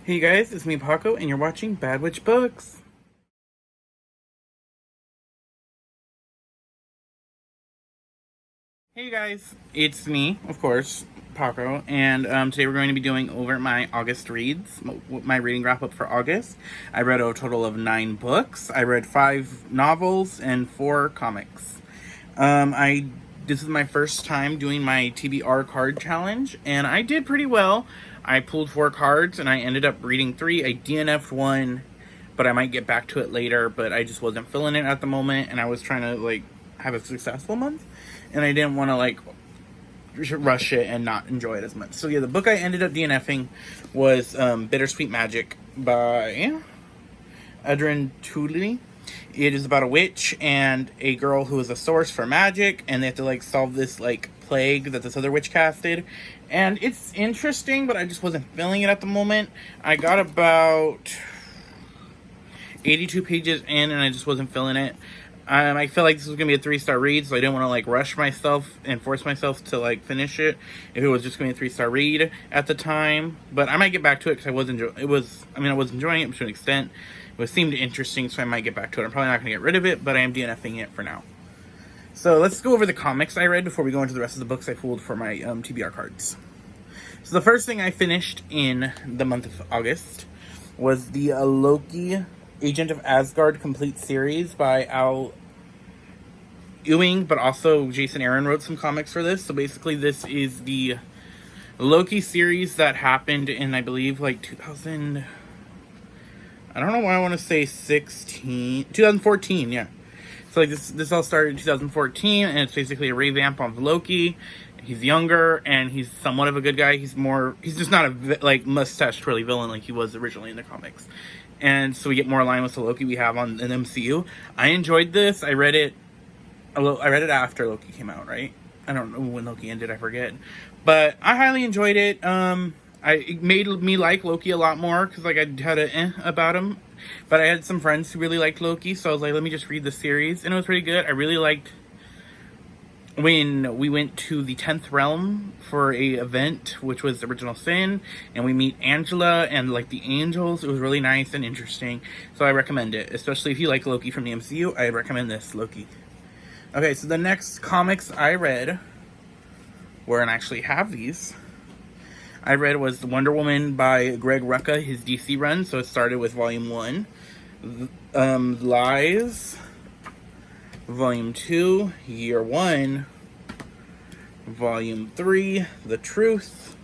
Hey guys, it's me Paco, and you're watching Bad Witch Books. Hey guys, it's me, of course, Paco, and today we're going to be doing over my August reads, my reading wrap up for August. I read a total of 9 books. I read 5 novels and 4 comics. This is my first time doing my TBR card challenge, and I did pretty well. I pulled 4 cards, and I ended up reading 3. I DNF'd 1, but I might get back to it later, but I just wasn't feeling it at the moment, and I was trying to, have a successful month, and I didn't want to, rush it and not enjoy it as much. So, yeah, the book I ended up DNFing was Bittersweet Magic by Adrian Tully. It is about a witch and a girl who is a source for magic, and they have to solve this plague that this other witch casted. And it's interesting, but I just wasn't feeling it at the moment. I got about 82 pages in, and I just wasn't feeling it. I feel like this was gonna be a 3-star read, so I didn't want to rush myself and force myself to finish it if it was just gonna be a 3-star read at the time. But I might get back to it because I was enjoying it to an extent. It seemed interesting, so I might get back to it. I'm probably not gonna get rid of it, but I am DNFing it for now. So let's go over the comics I read before we go into the rest of the books I pulled for my TBR cards. So the first thing I finished in the month of August was the Loki Agent of Asgard complete series by Al Ewing, but also Jason Aaron wrote some comics for this. So basically this is the Loki series that happened in, I believe, 2000... I don't know why I want to say 2014, yeah. So this all started in 2014, and it's basically a revamp of Loki. He's younger, and he's somewhat of a good guy. He's just not a mustache twirly villain like he was originally in the comics. And so we get more aligned with the Loki we have on an MCU. I enjoyed this. I read it after Loki came out, right? I don't know when Loki ended, I forget. But I highly enjoyed it. It made me like Loki a lot more, because I had a about him. But I had some friends who really liked Loki, so I was like, let me just read the series. And it was pretty good. I really liked when we went to the 10th realm for a event, which was Original Sin, and we meet Angela and the angels. It was really nice and interesting, so I recommend it, especially if you like Loki from the MCU. I recommend this Loki. Okay, so the next comics I read and I actually have these I read was Wonder Woman by Greg Rucka, his DC run. So it started with Volume 1, Lies, Volume 2, Year 1, Volume 3, The Truth,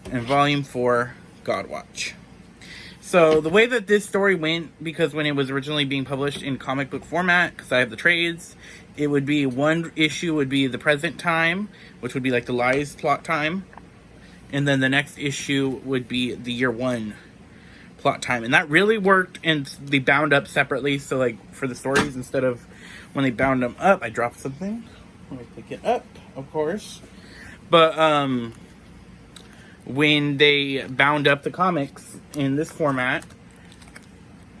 and Volume 4, Godwatch. So the way that this story went, because when it was originally being published in comic book format, because I have the trades, it would be one issue would be the present time, which would be the Lies plot time. And then the next issue would be the Year 1 plot time. And that really worked, and they bound up separately. So, for the stories, instead of when they bound them up, I dropped something. Let me pick it up, of course. But, when they bound up the comics in this format,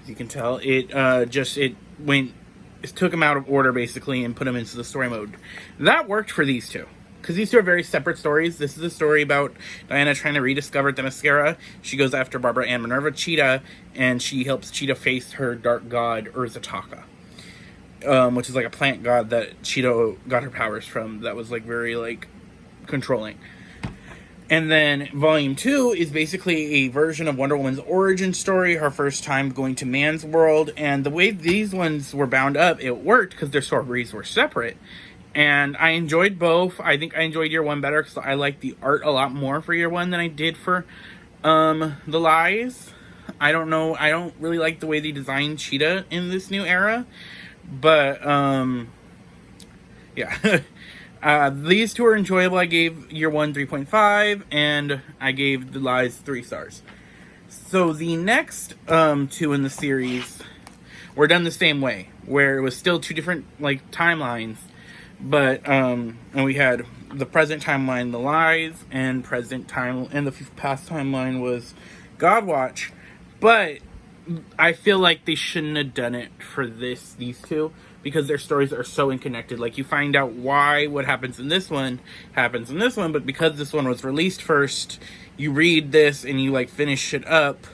as you can tell, it took them out of order, basically, and put them into the story mode. That worked for these two, because these two are very separate stories. This is a story about Diana trying to rediscover Themyscira. She goes after Barbara Ann Minerva Cheetah, and she helps Cheetah face her dark god, Urzataka, which is a plant god that Cheetah got her powers from, that was very controlling. And then Volume 2 is basically a version of Wonder Woman's origin story, her first time going to man's world. And the way these ones were bound up, it worked because their stories were separate. And I enjoyed both. I think I enjoyed Year 1 better because I liked the art a lot more for Year 1 than I did for The Lies. I don't know. I don't really like the way they designed Cheetah in this new era. But, yeah. These two are enjoyable. I gave Year 1 3.5, and I gave The Lies 3 stars. So the next 2 in the series were done the same way, where it was still 2 different timelines. But, and we had the present timeline, The Lies, and and the past timeline was Godwatch. But I feel like they shouldn't have done it for these two, because their stories are so interconnected. You find out why what happens in this one, but because this one was released first, you read this and you like finish it up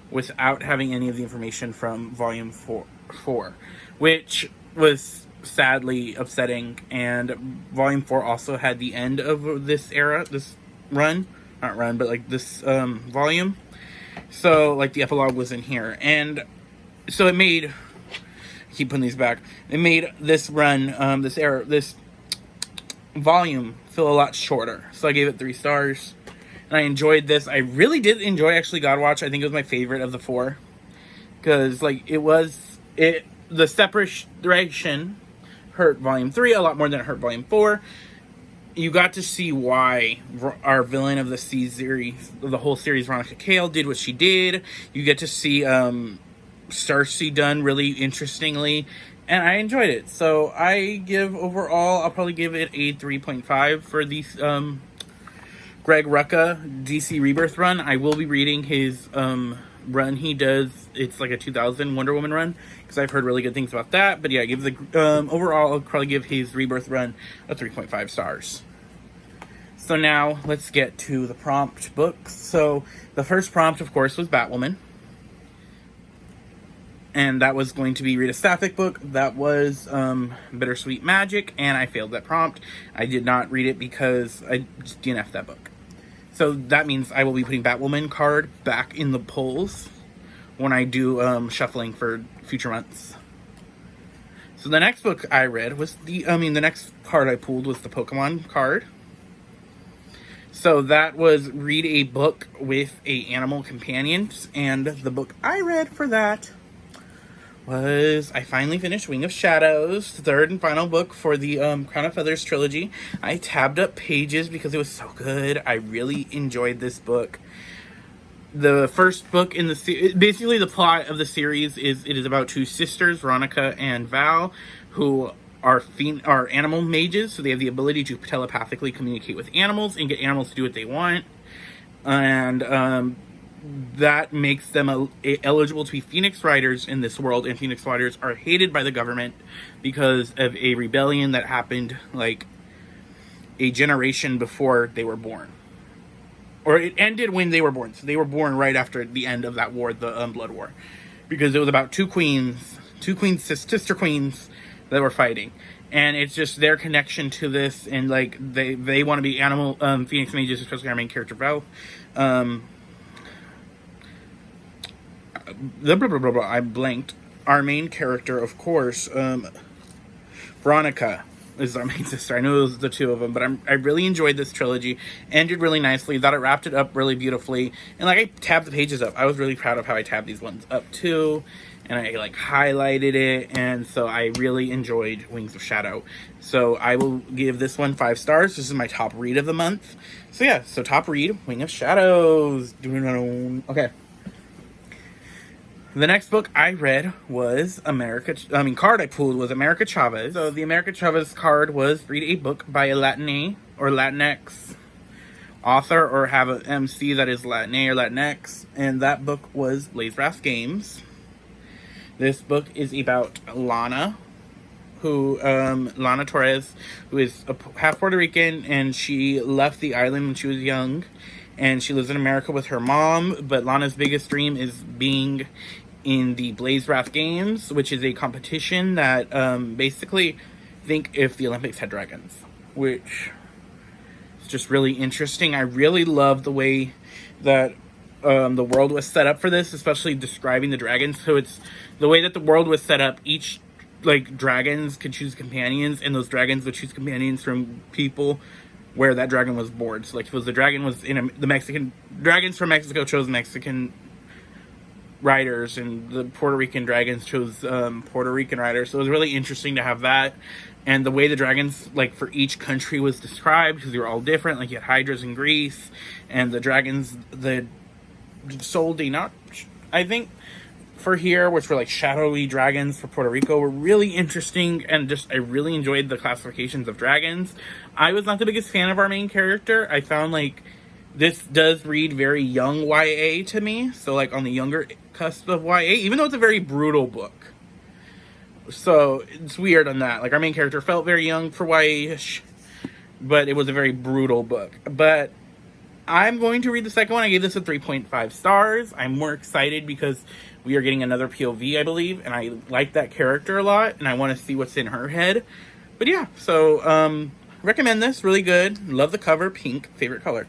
without having any of the information from volume four, which was sadly upsetting. And volume 4 also had the end of this era, this run, not run, but like this volume. So like the epilogue was in here, and so it made, I keep putting these back, it made this run, this volume feel a lot shorter. So I gave it 3 stars. And I enjoyed this. I really did enjoy actually Godwatch. I think it was my favorite of the 4. Because like the separation hurt volume 3 a lot more than it hurt volume 4. You got to see why our villain of the series, the whole series, Veronica Cale, did what she did. You get to see Cersei done really interestingly. And I enjoyed it. So I give overall, I'll probably give it a 3.5 for these Greg Rucka DC Rebirth run. I will be reading his run he does. It's like a 2000 Wonder Woman run, because I've heard really good things about that. But yeah, give the overall, I'll probably give his Rebirth run a 3.5 stars. So now let's get to the prompt books. So the first prompt, of course, was Batwoman. And that was going to be Rita Sapphic book. That was Bittersweet Magic, and I failed that prompt. I did not read it because I just DNF'd that book. So that means I will be putting Batwoman card back in the polls when I do shuffling for future months. So the next book I read was the next card I pulled was the Pokemon card. So that was read a book with a animal companion, and the book I read for that was, I finally finished Wing of Shadows, the third and final book for the Crown of Feathers trilogy. I tabbed up pages because it was so good. I really enjoyed this book. The first book in the basically the plot of the series is, it is about 2 sisters, Veronica and Val, who are animal mages, so they have the ability to telepathically communicate with animals and get animals to do what they want. And that makes them eligible to be Phoenix Riders in this world, and Phoenix Riders are hated by the government because of a rebellion that happened like a generation before they were born. Or it ended when they were born. So they were born right after the end of that war, the Blood War. Because it was about two sister queens that were fighting. And it's just their connection to this, and like they want to be animal Phoenix mages, especially our main character Val. I blanked. Our main character, of course, Veronica is our main sister. I know those are the 2 of them, but I really enjoyed this trilogy. Ended really nicely. Thought it wrapped it up really beautifully. And like I tabbed the pages up. I was really proud of how I tabbed these ones up too. And I like highlighted it. And so I really enjoyed Wings of Shadow. So I will give this one 5 stars. This is my top read of the month. So yeah, so top read, Wing of Shadows. Okay. The next book I read was card I pulled was America Chavez. So the America Chavez card was read a book by a Latina or Latinx author, or have an MC that is Latina or Latinx. And that book was Blaze Wrath Games. This book is about Lana Torres, who is half Puerto Rican, and she left the island when she was young. And she lives in America with her mom, but Lana's biggest dream is being in the Blaze Wrath Games, which is a competition that basically think if the Olympics had dragons, which is just really interesting. I really love the way that the world was set up for this, especially describing the dragons. So it's the way that the world was set up. Each like dragons could choose companions, and those dragons would choose companions from people where that dragon was born. So like, suppose the dragon was in the Mexican dragons from Mexico chose Mexican riders, and the Puerto Rican dragons chose Puerto Rican riders. So it was really interesting to have that, and the way the dragons like for each country was described, because they were all different. Like you had hydras in Greece, and the dragons, the Soldi, not I think for here, which were like shadowy dragons for Puerto Rico, were really interesting, and just I really enjoyed the classifications of dragons. I was not the biggest fan of our main character. I found like this does read very young YA to me, so like on the younger cusp of YA, even though it's a very brutal book. So it's weird on that. Like our main character felt very young for YA-ish, but it was a very brutal book. But I'm going to read the second one. I gave this a 3.5 stars. I'm more excited because we are getting another POV, I believe, and I like that character a lot, and I want to see what's in her head. But yeah, so recommend this. Really good. Love the cover. Pink, favorite color.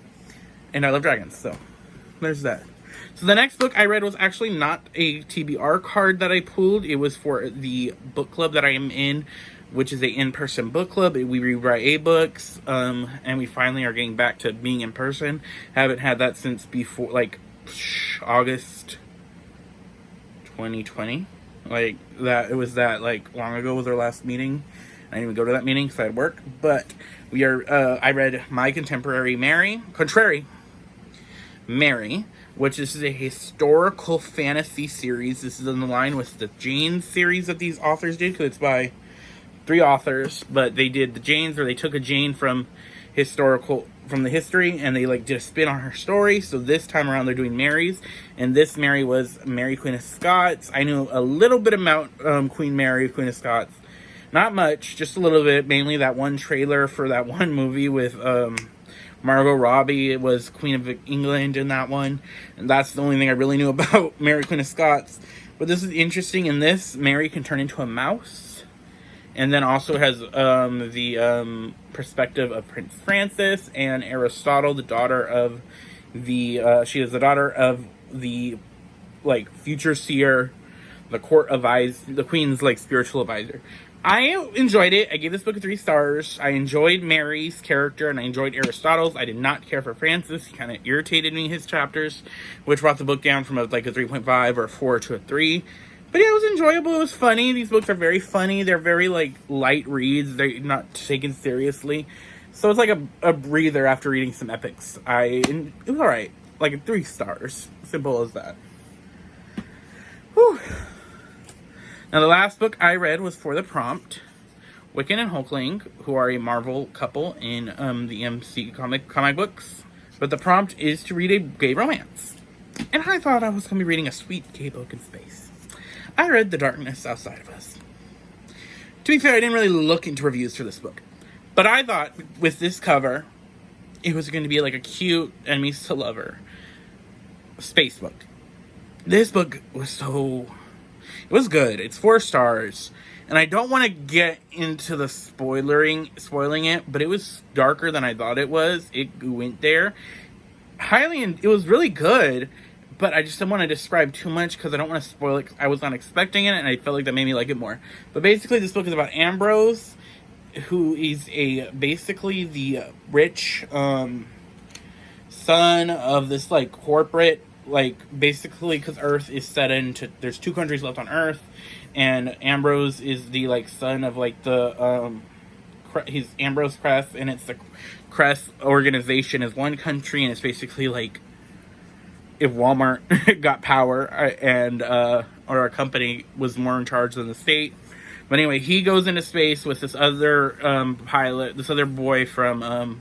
And I love dragons, so there's that. So the next book I read was actually not a TBR card that I pulled. It was for the book club that I am in, which is a in-person book club. We read YA books, and we finally are getting back to being in person. Haven't had that since before, like, August 2020. Like, that, it was that, like, long ago was our last meeting. I didn't even go to that meeting because I had work. But we are, I read My Contrary Mary, which is a historical fantasy series. This is in the line with the Jane series that these authors did, because it's by 3 authors, but they did the Janes, where they took a Jane from the history, and they like did a spin on her story. So this time around they're doing Mary's, and this Mary was Mary, Queen of Scots. I knew a little bit about Queen Mary, Queen of Scots. Not much, just a little bit, mainly that one trailer for that one movie with Margot Robbie. It was Queen of England in that one, and that's the only thing I really knew about Mary, Queen of Scots. But this is interesting. In this, Mary can turn into a mouse, and then also has the perspective of Prince Francis and Aristotle, the daughter of she is the daughter of the like future seer, the Queen's like spiritual advisor. I enjoyed it. I gave this book 3 stars. I enjoyed Mary's character, and I enjoyed Aristotle's. I did not care for Francis. He kind of irritated me, his chapters, which brought the book down from like a 3.5 or a 4 to a 3. But yeah, it was enjoyable. It was funny. These books are very funny. They're very like light reads. They're not taken seriously. So it's like a breather after reading some epics. It was alright. Like 3 stars. Simple as that. Whew. Now, the last book I read was For the Prompt. Wiccan and Hulkling, who are a Marvel couple in the MC comic books. But the prompt is to read a gay romance. And I thought I was going to be reading a sweet gay book in space. I read The Darkness Outside of Us. To be fair, I didn't really look into reviews for this book. But I thought, with this cover, it was going to be like a cute enemies to lover space book. This book was it was good. It's 4 stars. And I don't want to get into the spoiling it, but it was darker than I thought it was. It went there. It was really good, but I just don't want to describe too much because I don't want to spoil it. I was not expecting it, and I felt like that made me like it more. But basically, this book is about Ambrose, who is basically the rich son of this like corporate, like basically because Earth is set into, there's 2 countries left on Earth, and Ambrose is the like son of like the he's Ambrose Crest, and it's the Crest organization is one country, and it's basically like if Walmart got power and or a company was more in charge than the state. But anyway, he goes into space with this other pilot, this other boy from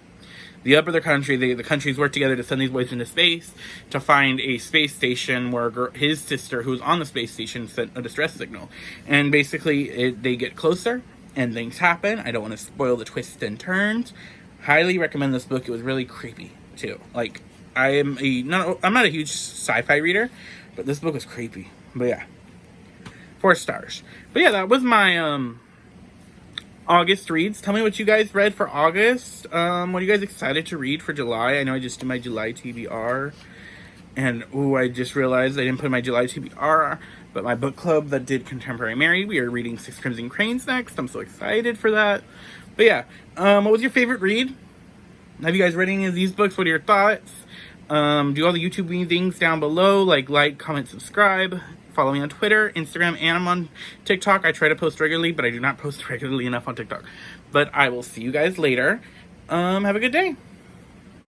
the other country. The countries work together to send these boys into space to find a space station where his sister, who's on the space station, sent a distress signal. And basically, they get closer and things happen. I don't want to spoil the twists and turns. Highly recommend this book. It was really creepy too. Like, I'm not a huge sci-fi reader, but this book was creepy. But yeah, 4 stars. But yeah, that was my August reads. Tell me what you guys read for August. What are you guys excited to read for July? I know I just did my July TBR. And, I just realized I didn't put my July TBR. But my book club that did Contemporary Mary, we are reading 6 Crimson Cranes next. I'm so excited for that. But yeah, what was your favorite read? Have you guys read any of these books? What are your thoughts? Do all the YouTube things down below. Like, comment, subscribe. Follow me on Twitter, Instagram, and I'm on TikTok. I try to post regularly, but I do not post regularly enough on TikTok. But I will see you guys later. Have a good day.